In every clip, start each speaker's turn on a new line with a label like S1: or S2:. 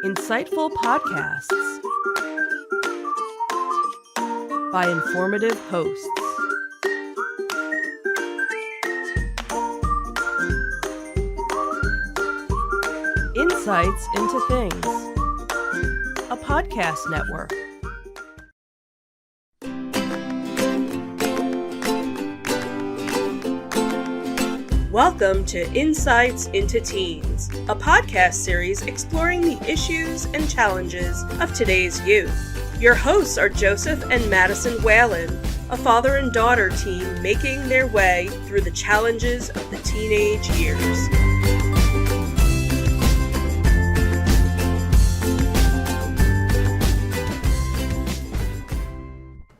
S1: Insightful podcasts by informative hosts. Insights into Things, a podcast network. Welcome to Insights into Teens, a podcast series exploring the issues and challenges of today's youth. Your hosts are Joseph and Madison Whalen, a father and daughter team making their way through the challenges of the teenage years.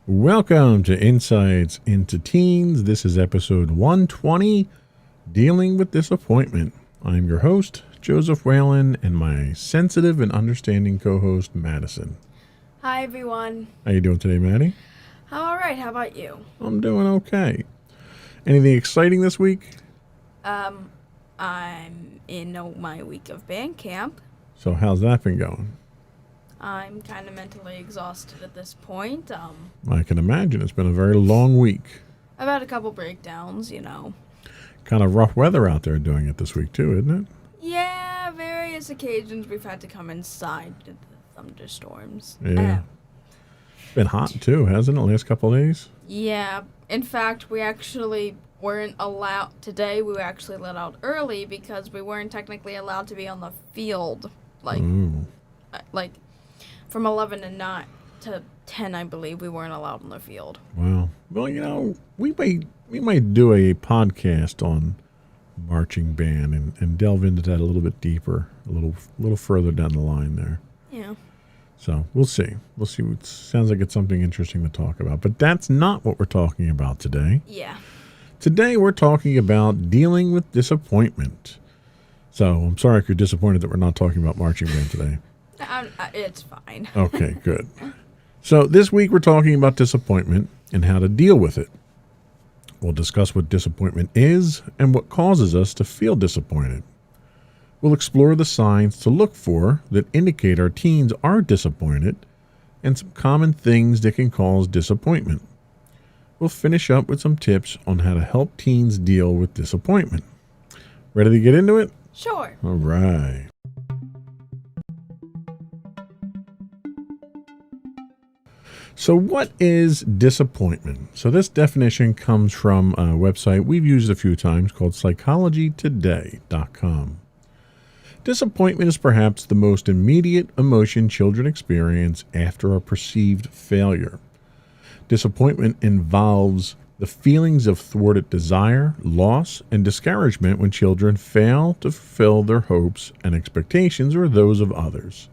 S2: Welcome to Insights into Teens. This is episode 120, Dealing with Disappointment. I'm your host, Joseph Whalen, and my sensitive and understanding co-host, Madison.
S3: Hi, everyone.
S2: How you doing today, Maddie?
S3: All right. How about you?
S2: I'm doing okay. Anything exciting this week?
S3: I'm in my week of band camp.
S2: So how's that been going?
S3: I'm kind of mentally exhausted at this point.
S2: I can imagine. It's been a very long week.
S3: I've had a couple breakdowns,
S2: Kind of rough weather out there doing it this week, too, isn't it?
S3: Yeah, various occasions we've had to come inside due to the thunderstorms.
S2: Yeah. It's been hot, too, hasn't it, the last couple of days?
S3: Yeah. In fact, we actually weren't allowed today. We were actually let out early because we weren't technically allowed to be on the field, like from 11 to 10, I believe, we weren't allowed on the field.
S2: Wow. Well, we might do a podcast on marching band and delve into that a little bit deeper, a little further down the line there.
S3: Yeah.
S2: So we'll see. It sounds like it's something interesting to talk about. But that's not what we're talking about today.
S3: Yeah.
S2: Today we're talking about dealing with disappointment. So I'm sorry if you're disappointed that we're not talking about marching band today.
S3: It's fine.
S2: Okay, good. So this week we're talking about disappointment and how to deal with it. We'll discuss what disappointment is and what causes us to feel disappointed. We'll explore the signs to look for that indicate our teens are disappointed and some common things that can cause disappointment. We'll finish up with some tips on how to help teens deal with disappointment. Ready to get into it?
S3: Sure.
S2: All right. So what is disappointment? So this definition comes from a website we've used a few times called psychologytoday.com. Disappointment is perhaps the most immediate emotion children experience after a perceived failure. Disappointment involves the feelings of thwarted desire, loss, and discouragement when children fail to fulfill their hopes and expectations or those of others.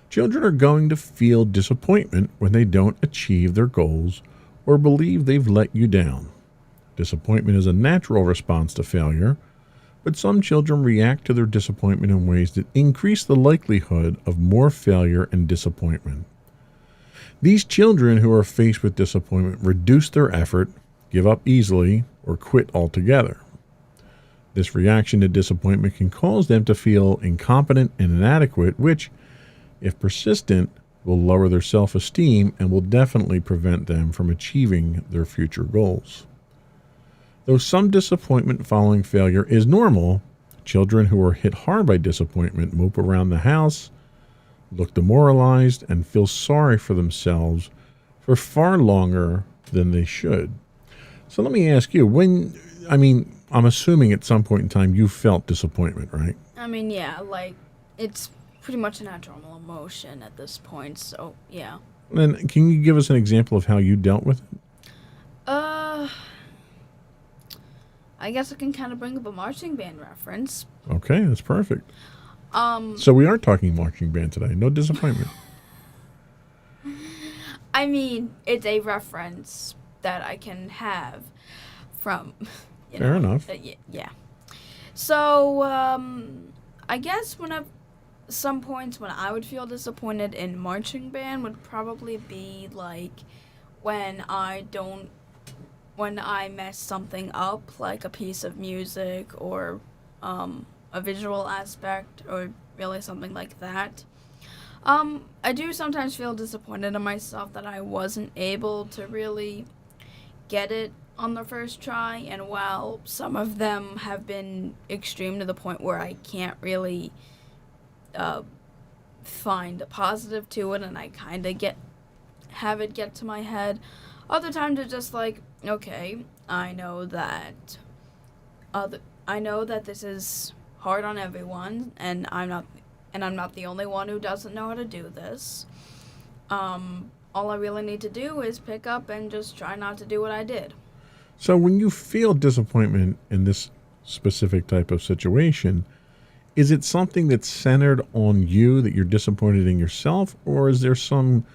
S2: Children are going to feel disappointment when they don't achieve their goals or believe they've let you down. Disappointment is a natural response to failure, but some children react to their disappointment in ways that increase the likelihood of more failure and disappointment. These children who are faced with disappointment reduce their effort, give up easily, or quit altogether. This reaction to disappointment can cause them to feel incompetent and inadequate, which, if persistent, will lower their self-esteem and will definitely prevent them from achieving their future goals. Though some disappointment following failure is normal, children who are hit hard by disappointment mope around the house, look demoralized, and feel sorry for themselves for far longer than they should. So let me ask you, I'm assuming at some point in time you felt disappointment, right?
S3: Yeah, it's pretty much a natural emotion at this point, so yeah.
S2: And can you give us an example of how you dealt with it?
S3: I guess I can kind of bring up a marching band reference.
S2: Okay, that's perfect. So we are talking marching band today. No disappointment.
S3: It's a reference that I can have from,
S2: Fair enough.
S3: Yeah. So, I guess some points when I would feel disappointed in marching band would probably be when I mess something up, like a piece of music or a visual aspect or really something like that. I do sometimes feel disappointed in myself that I wasn't able to really get it on the first try, and while some of them have been extreme to the point where I can't really find a positive to it, and I kind of have it get to my head, other times it's just like, okay, I know that this is hard on everyone, and I'm not the only one who doesn't know how to do this. All I really need to do is pick up and just try not to do what I did.
S2: So when you feel disappointment in this specific type of situation, is it something that's centered on you, that you're disappointed in yourself, or is there some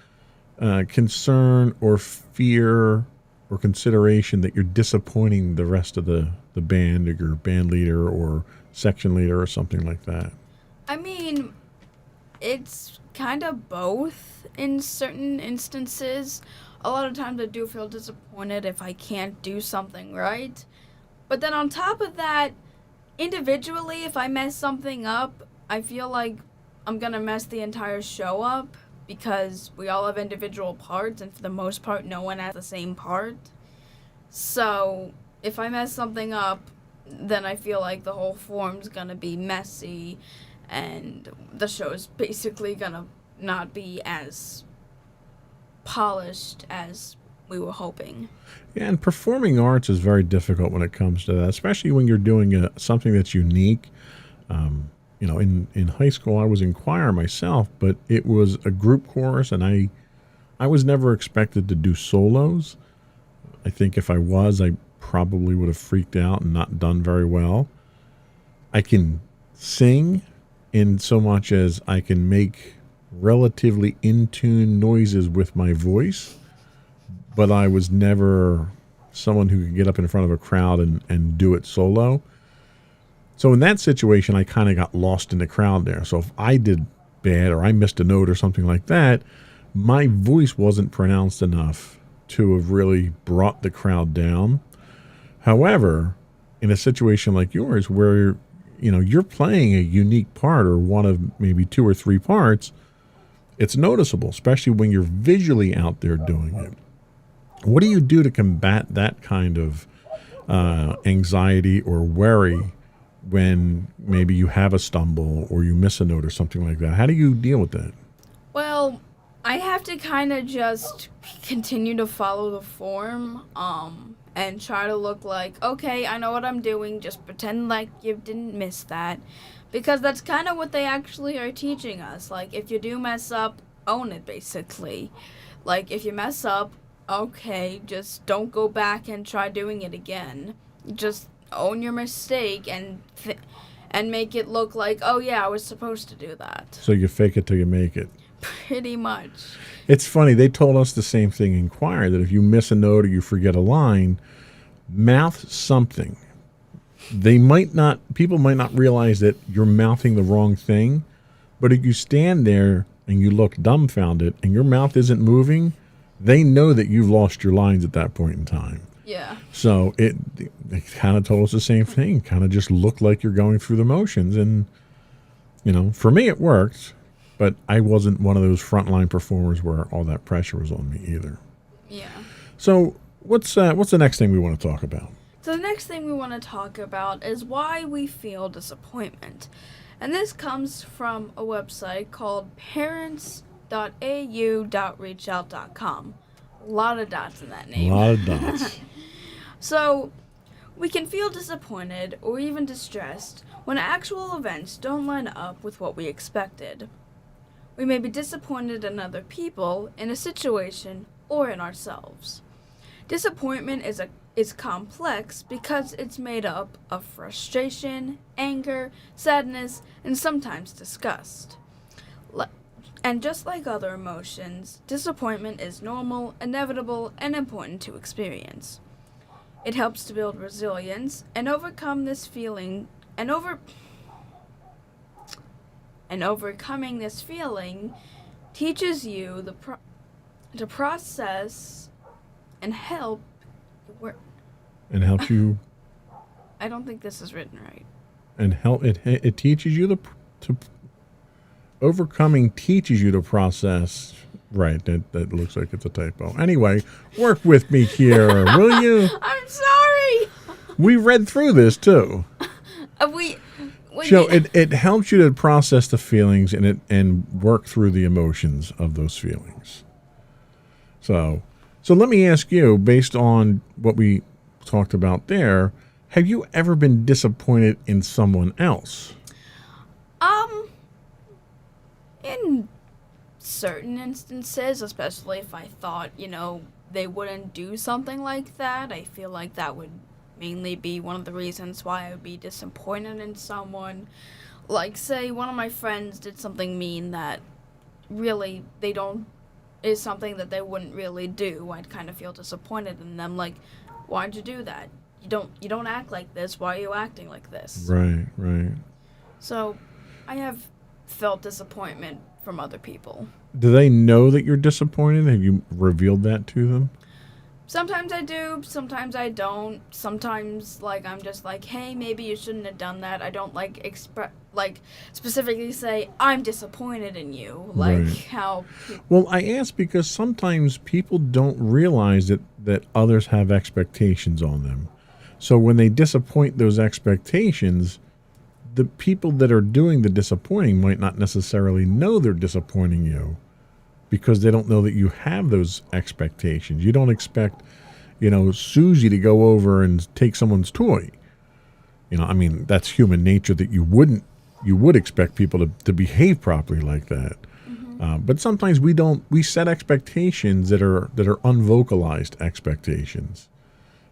S2: concern or fear or consideration that you're disappointing the rest of the band, or your band leader or section leader or something like that?
S3: I mean, it's kind of both in certain instances. A lot of times I do feel disappointed if I can't do something right. But then on top of that, individually, if I mess something up, I feel like I'm going to mess the entire show up because we all have individual parts, and for the most part, no one has the same part. So if I mess something up, then I feel like the whole form's going to be messy, and the show's basically going to not be as polished as we were hoping.
S2: Yeah, and performing arts is very difficult when it comes to that, especially when you're doing something that's unique. In high school, I was in choir myself, but it was a group chorus, and I was never expected to do solos. I think if I was, I probably would have freaked out and not done very well. I can sing in so much as I can make relatively in-tune noises with my voice, but I was never someone who could get up in front of a crowd and do it solo. So in that situation, I kind of got lost in the crowd there. So if I did bad or I missed a note or something like that, my voice wasn't pronounced enough to have really brought the crowd down. However, in a situation like yours where you're playing a unique part, or one of maybe 2 or 3 parts, it's noticeable, especially when you're visually out there doing it. What do you do to combat that kind of anxiety or worry when maybe you have a stumble or you miss a note or something like that? How do you deal with that?
S3: Well, I have to kind of just continue to follow the form, and try to look like, okay, I know what I'm doing, just pretend like you didn't miss that. Because that's kind of what they actually are teaching us. Like, if you do mess up, own it, basically. Like, if you mess up, okay, just don't go back and try doing it again. Just own your mistake and make it look like, oh yeah, I was supposed to do that.
S2: So you fake it till you make it.
S3: Pretty much.
S2: It's funny, they told us the same thing in choir, that if you miss a note or you forget a line, mouth something. People might not realize that you're mouthing the wrong thing, but if you stand there and you look dumbfounded and your mouth isn't moving, they know that you've lost your lines at that point in time.
S3: Yeah.
S2: So they kind of told us the same thing, kind of just look like you're going through the motions. And, for me it worked, but I wasn't one of those frontline performers where all that pressure was on me either.
S3: Yeah.
S2: So what's the next thing we want to talk about?
S3: So the next thing we want to talk about is why we feel disappointment. And this comes from a website called parents.au.reachout.com. A lot of dots in that name.
S2: A lot of dots.
S3: So, we can feel disappointed or even distressed when actual events don't line up with what we expected. We may be disappointed in other people, in a situation, or in ourselves. Disappointment is complex because it's made up of frustration, anger, sadness, and sometimes disgust. And just like other emotions, disappointment is normal, inevitable, and important to experience. It helps to build resilience and overcome this feeling, and overcoming this feeling teaches you to process and help.
S2: And helps you.
S3: I don't think this is written right.
S2: And help it teaches you Overcoming teaches you to process. Right, that looks like it's a typo. Anyway, work with me here, will you?
S3: I'm sorry.
S2: We read through this too. So it helps you to process the feelings and work through the emotions of those feelings. So let me ask you, based on what we talked about there, have you ever been disappointed in someone else?
S3: In certain instances, especially if I thought, they wouldn't do something like that, I feel like that would mainly be one of the reasons why I would be disappointed in someone. Like, say, one of my friends did something mean that really is something that they wouldn't really do. I'd kind of feel disappointed in them, like, why'd you do that? You don't act like this. Why are you acting like this?
S2: Right.
S3: So, I have felt disappointment from other people.
S2: Do they know that you're disappointed? Have you revealed that to them?
S3: Sometimes I do, sometimes I don't. Sometimes, I'm just like, hey, maybe you shouldn't have done that. I don't, specifically say, I'm disappointed in you.
S2: Right.
S3: How...
S2: Well, I ask because sometimes people don't realize that others have expectations on them. So when they disappoint those expectations, the people that are doing the disappointing might not necessarily know they're disappointing you because they don't know that you have those expectations. You don't expect, Susie to go over and take someone's toy. That's human nature that you would expect people to behave properly like that. Mm-hmm. But sometimes we set expectations that are unvocalized expectations.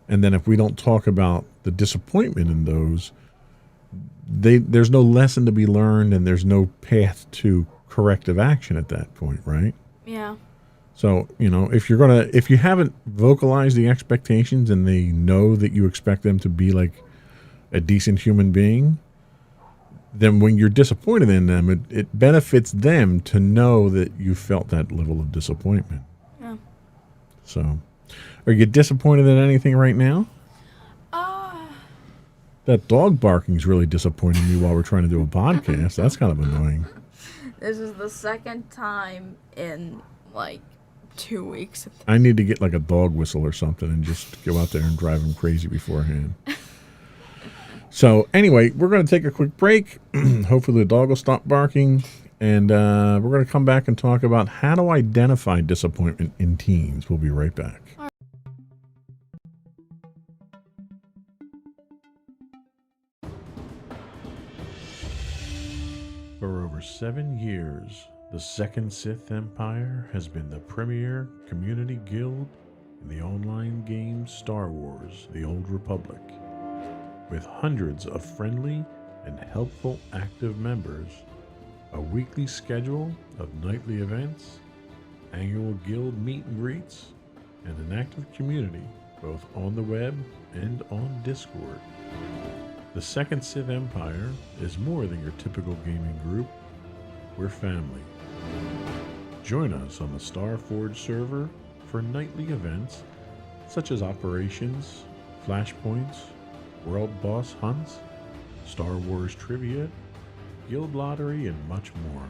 S2: And then if we don't talk about the disappointment in those, there's no lesson to be learned and there's no path to corrective action at that point, right?
S3: Yeah.
S2: So, if you haven't vocalized the expectations and they know that you expect them to be like a decent human being, then when you're disappointed in them, it benefits them to know that you felt that level of disappointment.
S3: Yeah.
S2: So, are you disappointed in anything right now? That dog barking is really disappointing me while we're trying to do a podcast. That's kind of annoying.
S3: This is the second time in 2 weeks.
S2: I need to get a dog whistle or something and just go out there and drive him crazy beforehand. So anyway, we're going to take a quick break. Hopefully the dog will stop barking. And we're going to come back and talk about how to identify disappointment in teens. We'll be right back. For over 7 years, the Second Sith Empire has been the premier community guild in the online game Star Wars: The Old Republic. With hundreds of friendly and helpful active members, a weekly schedule of nightly events, annual guild meet and greets, and an active community both on the web and on Discord. The Second Sith Empire is more than your typical gaming group. We're family. Join us on the Starforge server for nightly events such as operations, flashpoints, world boss hunts, Star Wars trivia, guild lottery, and much more.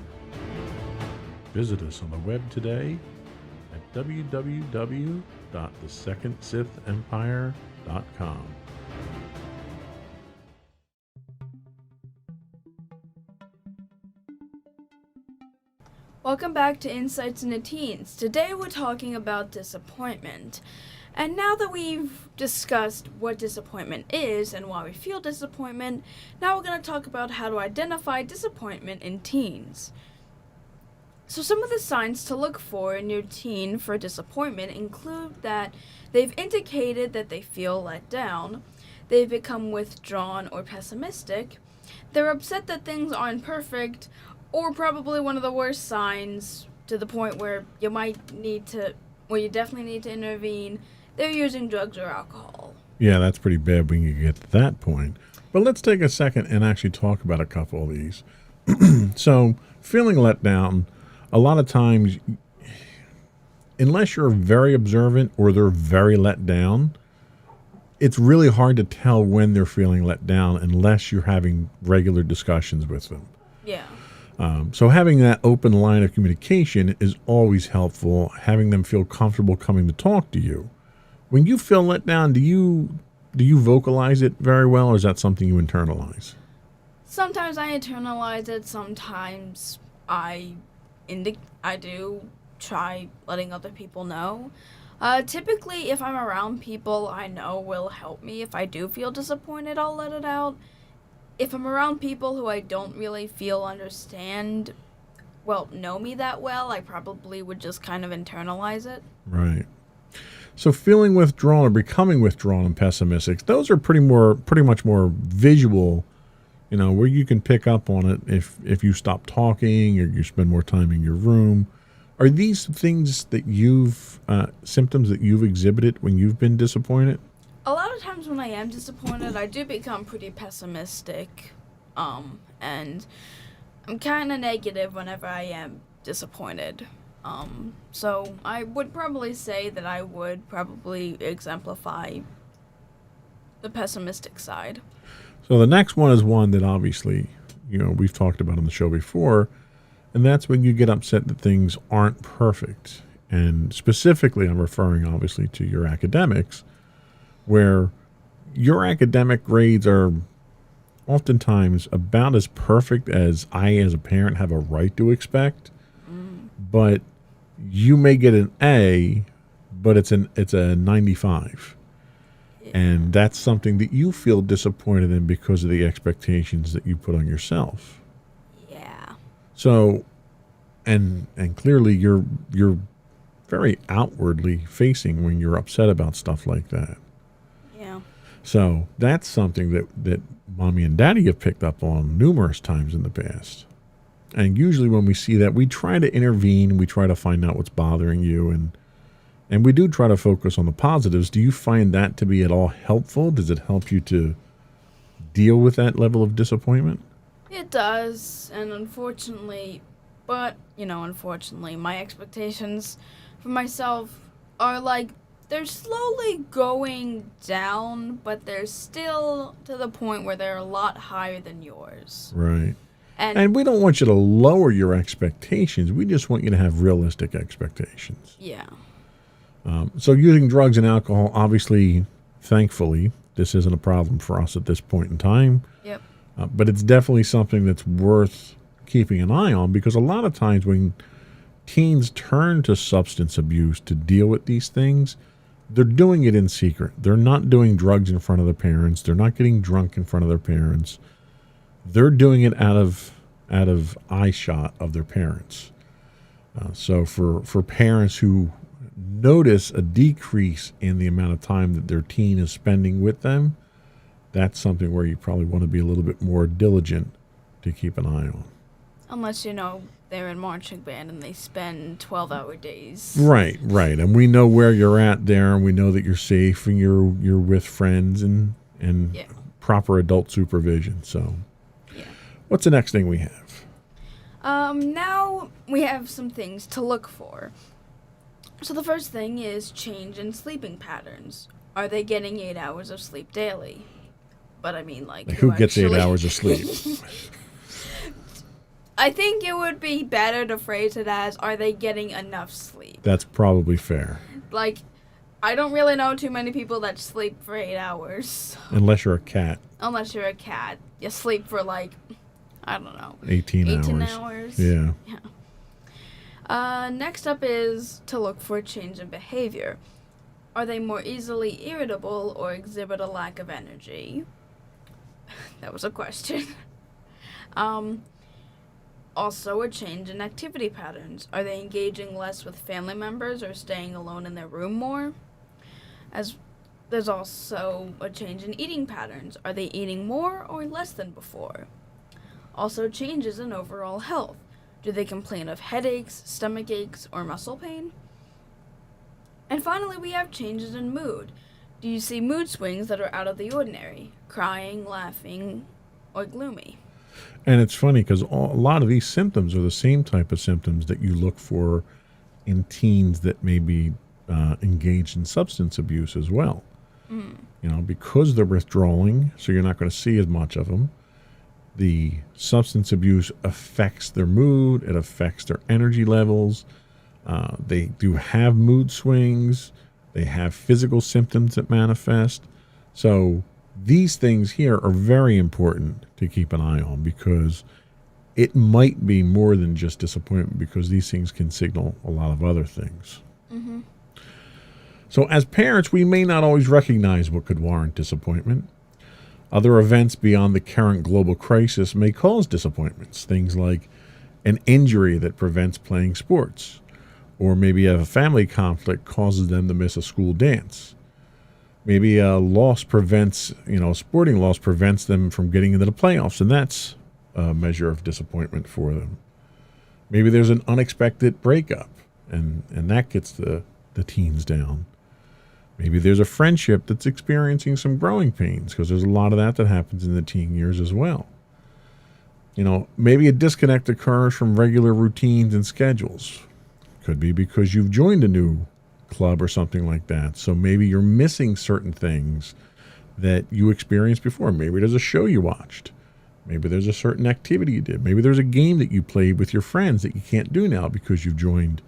S2: Visit us on the web today at www.thesecondsithempire.com.
S3: Welcome back to Insights into Teens. Today we're talking about disappointment. And now that we've discussed what disappointment is and why we feel disappointment, now we're going to talk about how to identify disappointment in teens. So some of the signs to look for in your teen for disappointment include that they've indicated that they feel let down, they've become withdrawn or pessimistic, they're upset that things aren't perfect, or probably one of the worst signs to the point where you definitely need to intervene, they're using drugs or alcohol.
S2: Yeah, that's pretty bad when you get to that point. But let's take a second and actually talk about a couple of these. So, feeling let down, a lot of times, unless you're very observant or they're very let down, it's really hard to tell when they're feeling let down unless you're having regular discussions with them.
S3: Yeah.
S2: So having that open line of communication is always helpful, having them feel comfortable coming to talk to you. When you feel let down, do you vocalize it very well, or is that something you internalize?
S3: Sometimes I internalize it. Sometimes I do try letting other people know. Typically, if I'm around people I know will help me, if I do feel disappointed, I'll let it out. If I'm around people who I don't really feel know me that well, I probably would just kind of internalize it.
S2: Right. So feeling withdrawn or becoming withdrawn and pessimistic, those are pretty much more visual, where you can pick up on it if you stop talking or you spend more time in your room. Are these things that symptoms that you've exhibited when you've been disappointed?
S3: A lot of times when I am disappointed, I do become pretty pessimistic, and I'm kind of negative whenever I am disappointed. So I would probably say that I would probably exemplify the pessimistic side.
S2: So the next one is one that obviously, we've talked about on the show before, and that's when you get upset that things aren't perfect. And specifically, I'm referring obviously to your academics, where your academic grades are oftentimes about as perfect as I, as a parent, have a right to expect. But you may get an A, but it's a 95. Yeah. And that's something that you feel disappointed in because of the expectations that you put on yourself.
S3: Yeah.
S2: So, and clearly you're very outwardly facing when you're upset about stuff like that.
S3: Yeah.
S2: So that's something that mommy and daddy have picked up on numerous times in the past. And usually when we see that, we try to intervene. We try to find out what's bothering you. And we do try to focus on the positives. Do you find that to be at all helpful? Does it help you to deal with that level of disappointment?
S3: It does. And unfortunately, my expectations for myself are they're slowly going down, but they're still to the point where they're a lot higher than yours.
S2: Right. And we don't want you to lower your expectations. We just want you to have realistic expectations.
S3: Yeah.
S2: So using drugs and alcohol, obviously, thankfully, this isn't a problem for us at this point in time.
S3: Yep.
S2: But it's definitely something that's worth keeping an eye on, because a lot of times when teens turn to substance abuse to deal with these things, they're doing it in secret. They're not doing drugs in front of their parents. They're not getting drunk in front of their parents. They're doing it out of eye shot of their parents. So for parents who notice a decrease in the amount of time that their teen is spending with them, that's something where you probably want to be a little bit more diligent to keep an eye on.
S3: Unless, they're in marching band and they spend 12-hour days.
S2: Right. And we know where you're at there, and we know that you're safe and you're with friends and yeah, proper adult supervision. So
S3: yeah.
S2: What's the next thing we have?
S3: Now we have some things to look for. So the first thing is change in sleeping patterns. Are they getting 8 hours of sleep daily? But I mean,
S2: who gets 8 hours of sleep?
S3: I think it would be better to phrase it as, are they getting enough sleep?
S2: That's probably fair.
S3: I don't really know too many people that sleep for 8 hours.
S2: Unless you're a cat.
S3: Unless you're a cat. You sleep for
S2: 18
S3: hours.
S2: Yeah.
S3: Next up is to look for a change in behavior. Are they more easily irritable or exhibit a lack of energy? That was a question. Also, a change in activity patterns. Are they engaging less with family members or staying alone in their room more? As there's also a change in eating patterns. Are they eating more or less than before? Also, changes in overall health. Do they complain of headaches, stomach aches, or muscle pain? And finally, we have changes in mood. Do you see mood swings that are out of the ordinary? Crying, laughing, or gloomy?
S2: And it's funny because a lot of these symptoms are the same type of symptoms that you look for in teens that may be engaged in substance abuse as well. Because they're withdrawing, so you're not going to see as much of them. The substance abuse affects their mood. It affects their energy levels. They do have mood swings. They have physical symptoms that manifest. So these things here are very important to keep an eye on, because it might be more than just disappointment, because these things can signal a lot of other things.
S3: Mm-hmm.
S2: So as parents, we may not always recognize what could warrant disappointment. Other events beyond the current global crisis may cause disappointments. Things like an injury that prevents playing sports, or maybe a family conflict causes them to miss a school dance. Maybe a loss prevents, a sporting loss prevents them from getting into the playoffs, and that's a measure of disappointment for them. Maybe there's an unexpected breakup, and that gets the teens down. Maybe there's a friendship that's experiencing some growing pains, because there's a lot of that happens in the teen years as well. Maybe a disconnect occurs from regular routines and schedules. Could be because you've joined a new club or something like that. So maybe you're missing certain things that you experienced before. Maybe there's a show you watched. Maybe there's a certain activity you did. Maybe there's a game that you played with your friends that you can't do now because you've joined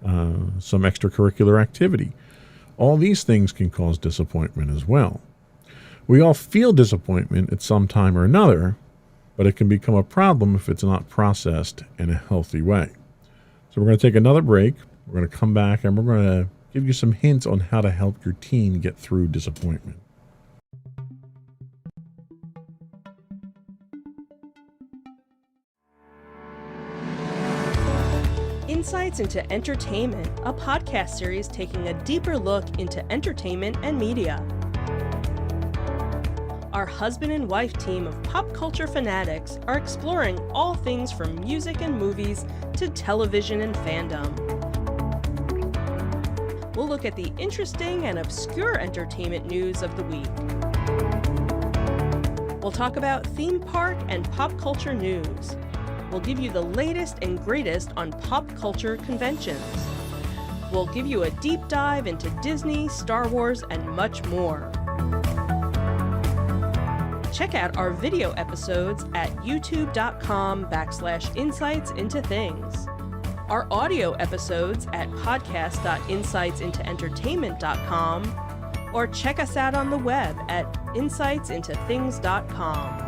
S2: some extracurricular activity. All these things can cause disappointment as well. We all feel disappointment at some time or another, but it can become a problem if it's not processed in a healthy way. So we're going to take another break. We're going to come back and we're going to give you some hints on how to help your teen get through disappointment.
S1: Insights into Entertainment, a podcast series taking a deeper look into entertainment and media. Our husband and wife team of pop culture fanatics are exploring all things from music and movies to television and fandom. We'll look at the interesting and obscure entertainment news of the week. We'll talk about theme park and pop culture news. We'll give you the latest and greatest on pop culture conventions. We'll give you a deep dive into Disney, Star Wars, and much more. Check out our video episodes at youtube.com/insightsintothings. Our audio episodes at podcast.insightsintoentertainment.com, or check us out on the web at insightsintothings.com.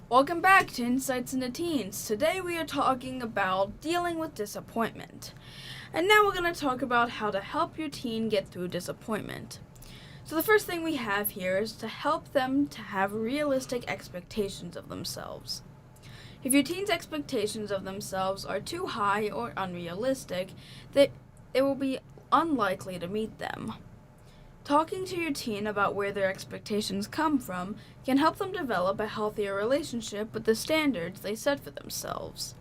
S3: Welcome back to Insights into Teens. Today we are talking about dealing with disappointment. And now we're going to talk about how to help your teen get through disappointment. So the first thing we have here is to help them to have realistic expectations of themselves. If your teen's expectations of themselves are too high or unrealistic, they will be unlikely to meet them. Talking to your teen about where their expectations come from can help them develop a healthier relationship with the standards they set for themselves.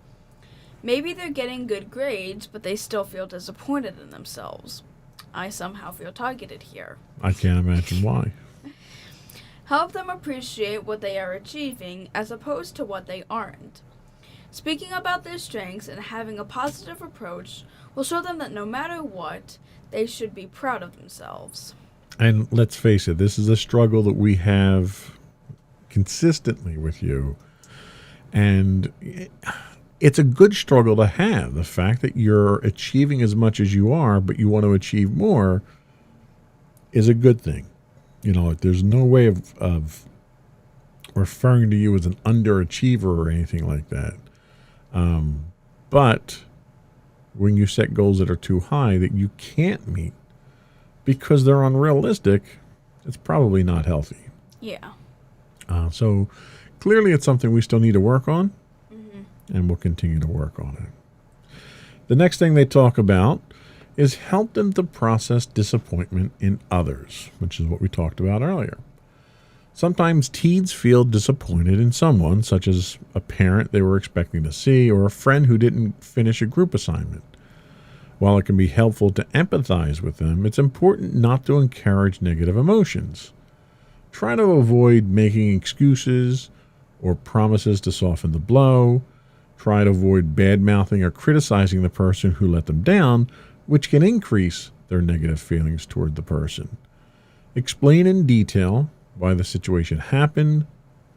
S3: Maybe they're getting good grades, but they still feel disappointed in themselves. I somehow feel targeted here.
S2: I can't imagine why.
S3: Help them appreciate what they are achieving as opposed to what they aren't. Speaking about their strengths and having a positive approach will show them that no matter what, they should be proud of themselves.
S2: And let's face it, this is a struggle that we have consistently with you. And it's a good struggle to have. The fact that you're achieving as much as you are, but you want to achieve more, is a good thing. There's no way of referring to you as an underachiever or anything like that. But when you set goals that are too high that you can't meet because they're unrealistic, it's probably not healthy.
S3: Yeah.
S2: So clearly it's something we still need to work on, and we'll continue to work on it. The next thing they talk about is help them to process disappointment in others, which is what we talked about earlier. Sometimes teens feel disappointed in someone, such as a parent they were expecting to see or a friend who didn't finish a group assignment. While it can be helpful to empathize with them, it's important not to encourage negative emotions. Try to avoid making excuses or promises to soften the blow. Try to avoid bad-mouthing or criticizing the person who let them down, which can increase their negative feelings toward the person. Explain in detail why the situation happened,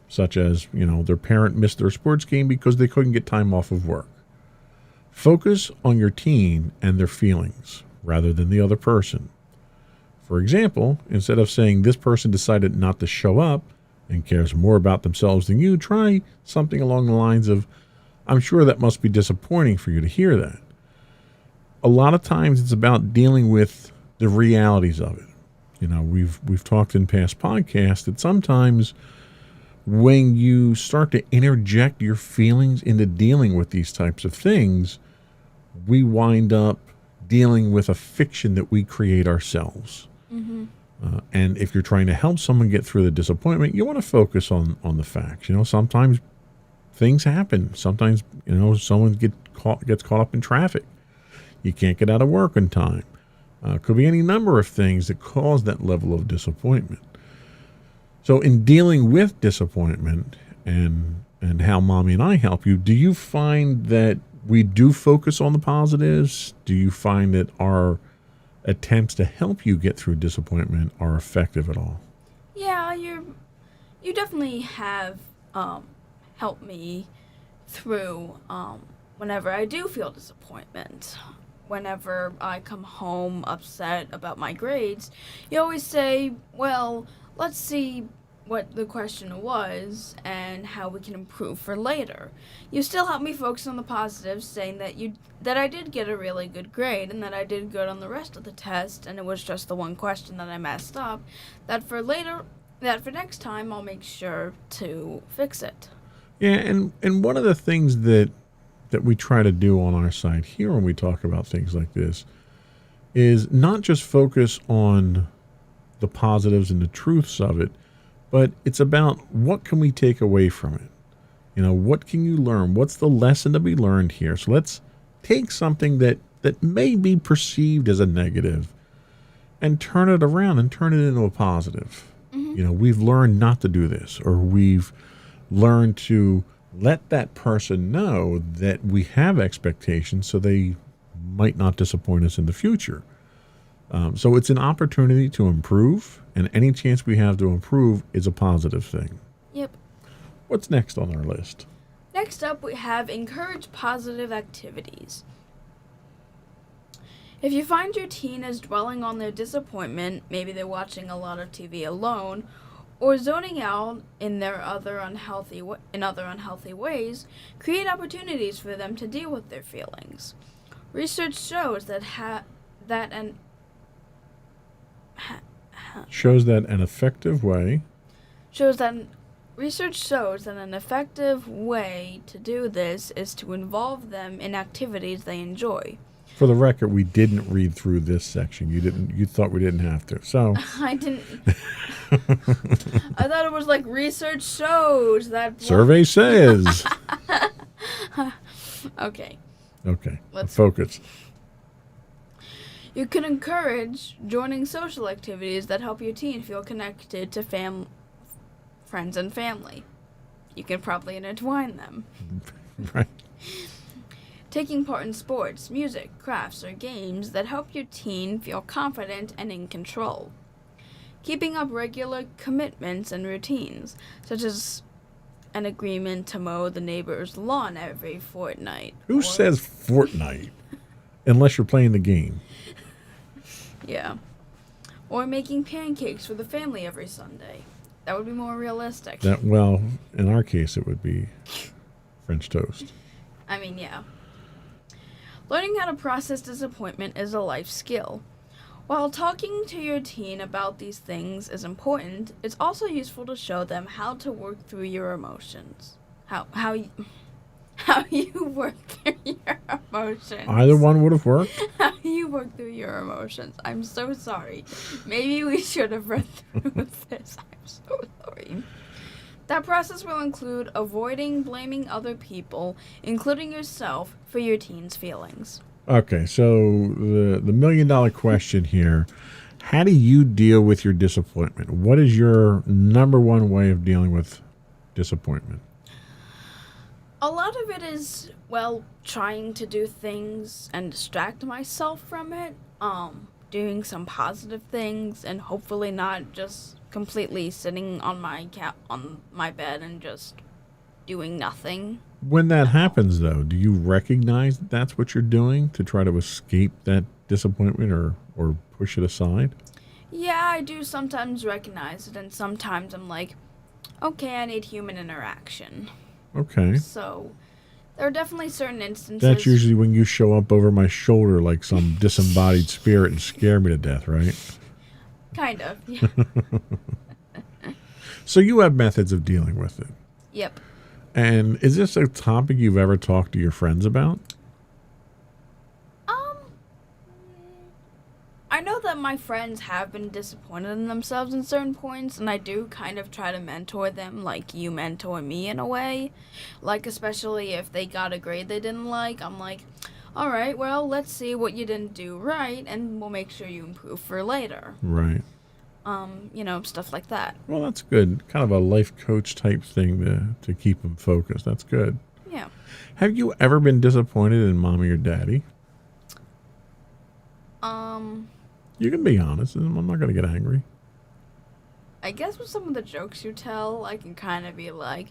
S2: such as, their parent missed their sports game because they couldn't get time off of work. Focus on your teen and their feelings rather than the other person. For example, instead of saying this person decided not to show up and cares more about themselves than you, try something along the lines of, I'm sure that must be disappointing for you to hear that. A lot of times it's about dealing with the realities of it. We've talked in past podcasts that sometimes when you start to interject your feelings into dealing with these types of things, we wind up dealing with a fiction that we create ourselves.
S3: Mm-hmm.
S2: And if you're trying to help someone get through the disappointment, you want to focus on the facts. Sometimes things happen. Sometimes, someone gets caught up in traffic. You can't get out of work in time. Could be any number of things that cause that level of disappointment. So in dealing with disappointment and how Mommy and I help you, do you find that we do focus on the positives? Do you find that our attempts to help you get through disappointment are effective at all?
S3: Yeah, you definitely have helped me through whenever I do feel disappointment. Whenever I come home upset about my grades, you always say, well, let's see what the question was and how we can improve for later. You still help me focus on the positives, saying that I did get a really good grade and that I did good on the rest of the test, and it was just the one question that I messed up. That for next time I'll make sure to fix it.
S2: Yeah, and one of the things that we try to do on our side here when we talk about things like this is not just focus on the positives and the truths of it, but it's about what can we take away from it? What can you learn? What's the lesson to be learned here? So let's take something that may be perceived as a negative and turn it around and turn it into a positive. Mm-hmm. We've learned not to do this, or we've learned to let that person know that we have expectations so they might not disappoint us in the future. So it's an opportunity to improve, and any chance we have to improve is a positive thing.
S3: Yep.
S2: What's next on our list?
S3: Next up, we have encourage positive activities. If you find your teen is dwelling on their disappointment, maybe they're watching a lot of TV alone, or zoning out in other unhealthy ways, create opportunities for them to deal with their feelings. Research shows that an effective way to do this is to involve them in activities they enjoy.
S2: For the record, we didn't read through this section. You thought we didn't have to. So
S3: I didn't. I thought it was like research shows that.
S2: Survey says.
S3: Okay.
S2: Let's focus.
S3: You can encourage joining social activities that help your teen feel connected to friends and family. You can probably intertwine them.
S2: Right.
S3: Taking part in sports, music, crafts, or games that help your teen feel confident and in control. Keeping up regular commitments and routines, such as an agreement to mow the neighbor's lawn every fortnight.
S2: Who says fortnight? Unless you're playing the game.
S3: Yeah. Or making pancakes for the family every Sunday. That would be more realistic.
S2: In our case, it would be French toast.
S3: I mean, yeah. Learning how to process disappointment is a life skill. While talking to your teen about these things is important, it's also useful to show them how to work through your emotions. How you work through your emotions.
S2: Either one would have worked.
S3: How you work through your emotions. I'm so sorry. Maybe we should have read through this. I'm so sorry. That process will include avoiding blaming other people, including yourself, for your teen's feelings.
S2: Okay, so the million-dollar question here, how do you deal with your disappointment? What is your number one way of dealing with disappointment?
S3: A lot of it is, trying to do things and distract myself from it. doing some positive things and hopefully not just completely sitting on my bed and just doing nothing.
S2: When that happens, though, do you recognize that that's what you're doing to try to escape that disappointment or push it aside?
S3: Yeah, I do sometimes recognize it, and sometimes I'm like, okay, I need human interaction.
S2: Okay.
S3: So there are definitely certain instances.
S2: That's usually when you show up over my shoulder like some disembodied spirit and scare me to death, right?
S3: Kind of, yeah.
S2: So you have methods of dealing with it.
S3: Yep.
S2: And is this a topic you've ever talked to your friends about?
S3: I know that my friends have been disappointed in themselves in certain points, and I do kind of try to mentor them like you mentor me in a way. Like, especially if they got a grade they didn't like, I'm like, alright, well, let's see what you didn't do right, and we'll make sure you improve for later.
S2: Right.
S3: Stuff like that.
S2: Well, that's good. Kind of a life coach type thing to keep them focused. That's good.
S3: Yeah.
S2: Have you ever been disappointed in mommy or daddy? You can be honest. I'm not going to get angry.
S3: I guess with some of the jokes you tell, I can kind of be like,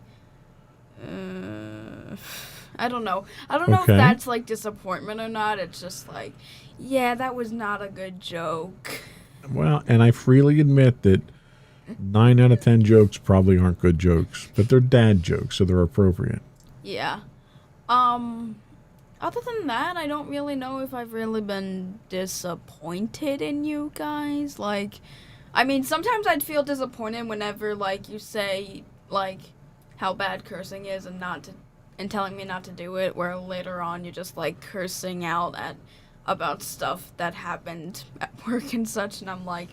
S3: I don't know. I don't know if that's like disappointment or not. It's just like, yeah, that was not a good joke.
S2: Well, and I freely admit that 9 out of 10 jokes probably aren't good jokes, but they're dad jokes, so they're appropriate.
S3: Yeah. Other than that, I don't really know if I've really been disappointed in you guys. Like, I mean, sometimes I'd feel disappointed whenever, like, you say, like, how bad cursing is and telling me not to do it, where later on you're just, like, cursing out about stuff that happened at work and such, and I'm like...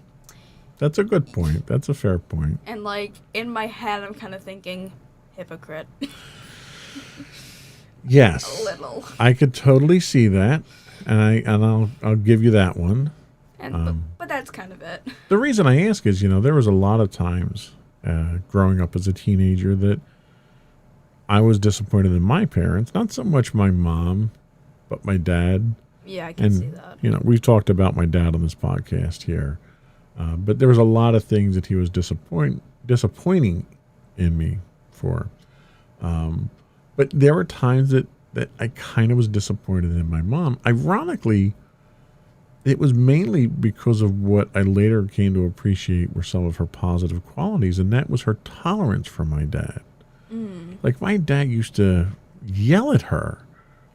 S2: That's a good point. That's a fair point.
S3: And, like, in my head, I'm kind of thinking, hypocrite.
S2: Yes.
S3: A little.
S2: I could totally see that, and I'll give you that one.
S3: But that's kind of it.
S2: The reason I ask is, there was a lot of times growing up as a teenager that I was disappointed in my parents, not so much my mom, but my dad.
S3: Yeah, I can see that.
S2: We've talked about my dad on this podcast here, but there was a lot of things that he was disappointing in me for. But there were times that I kind of was disappointed in my mom. Ironically, it was mainly because of what I later came to appreciate were some of her positive qualities, and that was her tolerance for my dad. Like, my dad used to yell at her,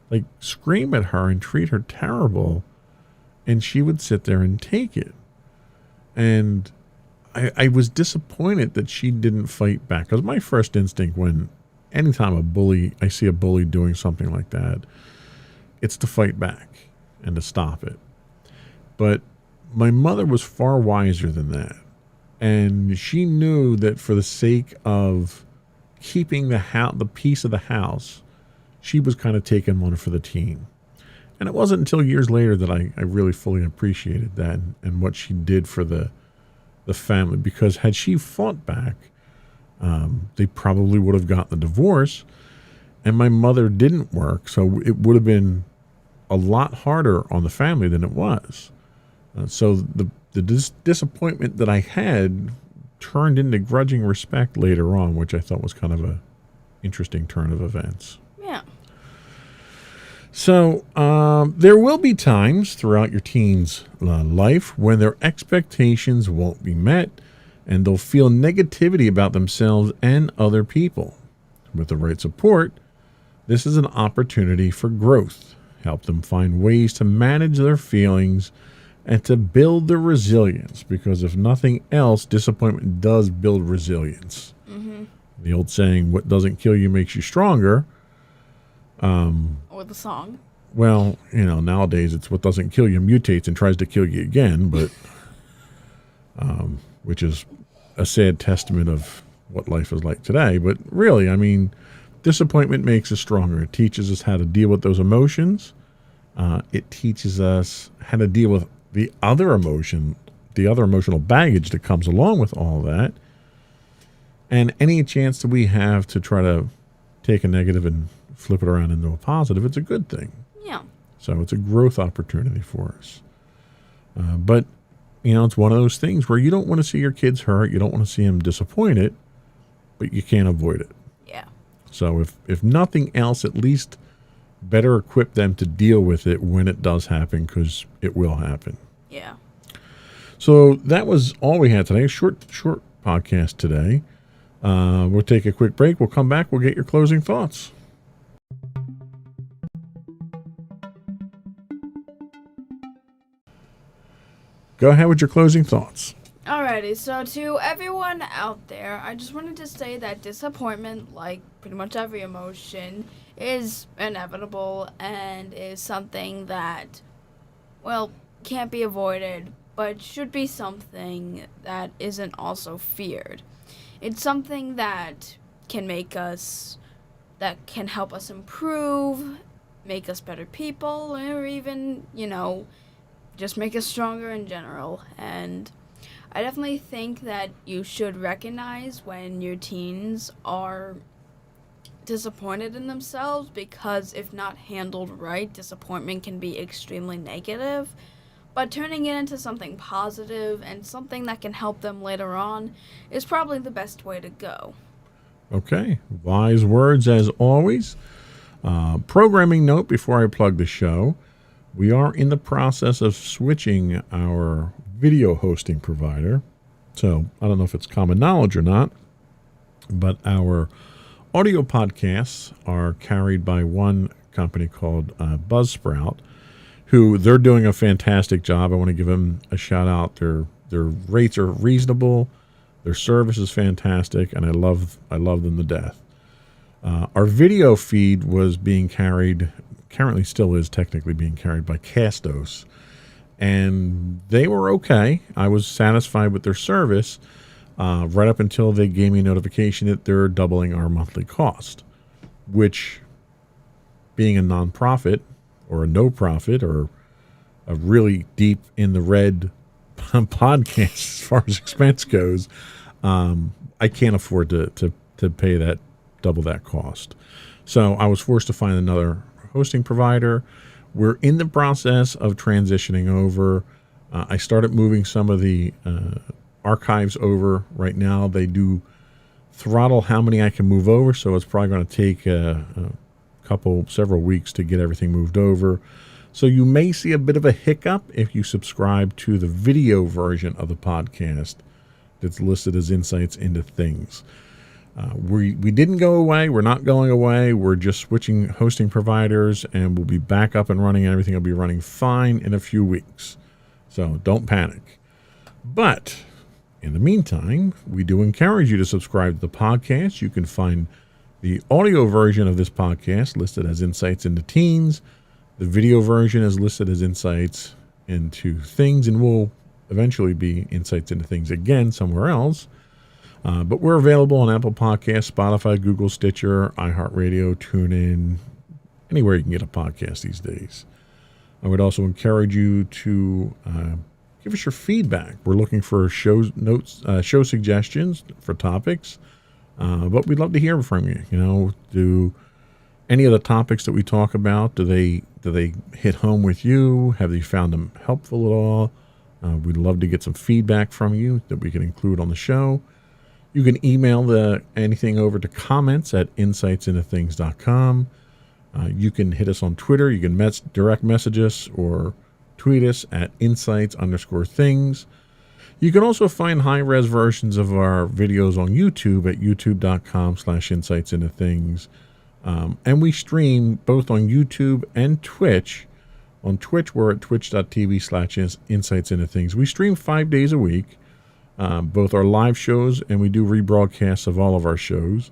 S2: like scream at her and treat her terrible, and she would sit there and take it. And I was disappointed that she didn't fight back, because my first instinct when anytime I see a bully doing something like that, it's to fight back and to stop it. But my mother was far wiser than that. And she knew that for the sake of keeping the peace of the house, she was kind of taking one for the team. And it wasn't until years later that I really fully appreciated that and what she did for the family. Because had she fought back, they probably would have gotten the divorce, and my mother didn't work, so it would have been a lot harder on the family than it was. So the disappointment that I had turned into grudging respect later on, which I thought was kind of a interesting turn of events.
S3: Yeah.
S2: So there will be times throughout your teen's life when their expectations won't be met, and they'll feel negativity about themselves and other people. With the right support, this is an opportunity for growth. Help them find ways to manage their feelings and to build their resilience, because if nothing else, disappointment does build resilience. Mm-hmm. The old saying, what doesn't kill you makes you stronger.
S3: Or the song.
S2: Well, nowadays it's what doesn't kill you mutates and tries to kill you again, but which is a sad testament of what life is like today. But really, I mean, disappointment makes us stronger. It teaches us how to deal with those emotions. It teaches us how to deal with the other emotional baggage that comes along with all that. And any chance that we have to try to take a negative and flip it around into a positive, it's a good thing.
S3: Yeah.
S2: So it's a growth opportunity for us. But, it's one of those things where you don't want to see your kids hurt. You don't want to see them disappointed, but you can't avoid it.
S3: Yeah.
S2: So if nothing else, at least better equip them to deal with it when it does happen, because it will happen.
S3: Yeah.
S2: So that was all we had today. Short podcast today. We'll take a quick break. We'll come back. We'll get your closing thoughts. Go ahead with your closing thoughts.
S3: Alrighty, so to everyone out there, I just wanted to say that disappointment, like pretty much every emotion, is inevitable and is something that, well, can't be avoided, but should be something that isn't also feared. It's something that can help us improve, make us better people, or even, just make us stronger in general. And I definitely think that you should recognize when your teens are disappointed in themselves, because if not handled right, disappointment can be extremely negative. But turning it into something positive and something that can help them later on is probably the best way to go.
S2: Okay. Wise words as always. Programming note before I plug the show. We are in the process of switching our video hosting provider. So I don't know if it's common knowledge or not, but our audio podcasts are carried by one company called Buzzsprout, who they're doing a fantastic job. I want to give them a shout out. Their rates are reasonable. Their service is fantastic, and I love them to death. Our video feed was being carried, currently still is technically being carried by Castos, and they were okay. I was satisfied with their service right up until they gave me a notification that they're doubling our monthly cost, which, being a nonprofit or a no profit or a really deep in the red podcast as far as expense goes, I can't afford to pay that double that cost. So I was forced to find another hosting provider. We're in the process of transitioning over. I started moving some of the archives over. Right now they do throttle how many I can move over, so it's probably going to take several weeks to get everything moved over. So you may see a bit of a hiccup if you subscribe to the video version of the podcast that's listed as Insights into Things. We didn't go away. We're not going away. We're just switching hosting providers, and we'll be back up and running. Everything will be running fine in a few weeks. So don't panic. But in the meantime, we do encourage you to subscribe to the podcast. You can find the audio version of this podcast listed as Insights into Teens. The video version is listed as Insights into Things, and will eventually be Insights into Things again somewhere else. But we're available on Apple Podcasts, Spotify, Google, Stitcher, iHeartRadio, TuneIn, anywhere you can get a podcast these days. I would also encourage you to give us your feedback. We're looking for show suggestions for topics, but we'd love to hear from you. Do any of the topics that we talk about, do they hit home with you? Have you found them helpful at all? We'd love to get some feedback from you that we can include on the show. You can email anything over to comments at insightsintothings.com. You can hit us on Twitter. You can direct message us or tweet us at insights_things. You can also find high-res versions of our videos on YouTube at youtube.com/insightsintothings. And we stream both on YouTube and Twitch. On Twitch, we're at twitch.tv/insightsintothings. We stream 5 days a week. Both our live shows, and we do rebroadcasts of all of our shows.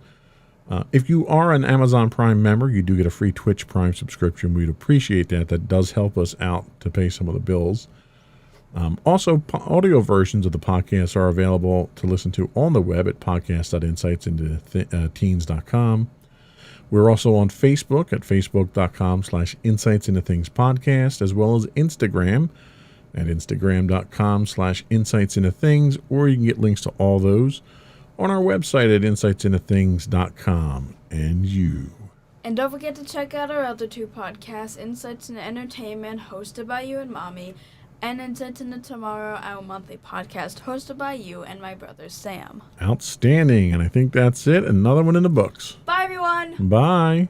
S2: If you are an Amazon Prime member, you do get a free Twitch Prime subscription. We'd appreciate that. That does help us out to pay some of the bills. Also, audio versions of the podcast are available to listen to on the web at podcast.insightsintoteens.com. We're also on Facebook at facebook.com/insightsintothingspodcast, as well as Instagram at instagram.com/insightsintothings, or you can get links to all those on our website at insightsintothings.com. And
S3: don't forget to check out our other two podcasts, Insights into Entertainment, hosted by you and Mommy, And Into Tomorrow, our monthly podcast hosted by you and my brother Sam.
S2: Outstanding. And I think that's it. Another one in the books.
S3: Bye, everyone.
S2: Bye.